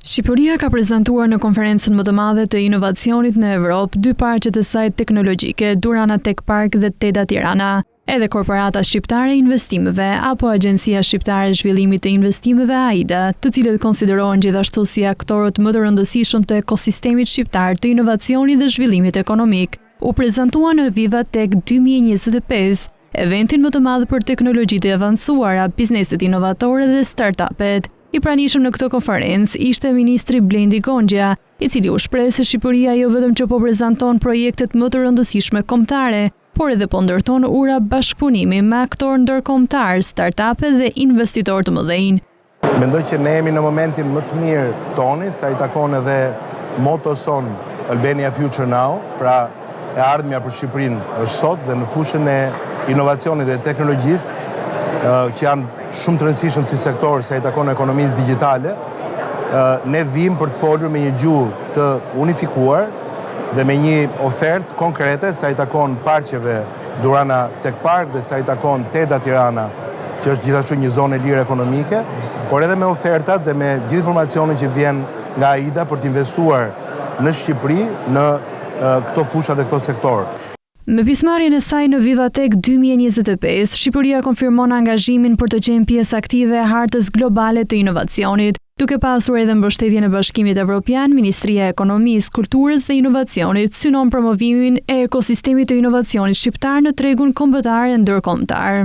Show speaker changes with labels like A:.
A: Shqipëria ka prezantuar në konferencën më të madhe të inovacionit në Evropë dy parqet e saj teknologjike, Durana Tech Park dhe Teda Tirana. Edhe Korporata Shqiptare e Investimeve apo Agjencia Shqiptare e Zhvillimit të Investimeve AIDA, të cilët konsiderohen gjithashtu si aktorët më të rëndësishëm të ekosistemit shqiptar të inovacionit dhe zhvillimit ekonomik, u prezantuan në Viva Tech 2025, eventin më të madh për teknologjitë e avancuara, bizneset inovatore dhe startupet. I pranishëm në këtë konferencë ishte ministri Blendi Gonxha, i cili u shpreh se Shqipëria jo vetëm që po prezanton projektet më të rëndësishme kombëtare, por edhe po ndërton ura bashkëpunimi me aktorë ndërkombëtar, startupe dhe investitorë të mëdhenj.
B: Mendoj që ne jemi në momentin më të mirë toni, sa i takon edhe motoson Albania Future Now, pra e ardhmja për Shqipërinë është sot dhe në fushën e inovacionit dhe teknologjisë, që janë shumë të rëndësishëm si sektor sa i takon ekonomisë digjitale, ne vim për të folur me një gjuhë të unifikuar dhe me një ofertë konkrete sa i takon parqeve Durana Tech Park dhe sa i takon Teda Tirana, që është gjithashtu një zonë e lirë ekonomike, por edhe me ofertat dhe me gjithë informacionin që vjen nga AIDA për të investuar në Shqipëri në këto fusha dhe këto sektor.
A: Me pjesëmarrjen e saj në Viva Tech 2025, Shqipëria konfirmon angazhimin për të qenë pjesë aktive e hartës globale të inovacionit, duke pasur edhe mbështetjen e Bashkimit Evropian, Ministria e Ekonomisë, Kulturës dhe Inovacionit synon promovimin e ekosistemit të inovacionit shqiptar në tregun kombëtar e ndërkombëtar.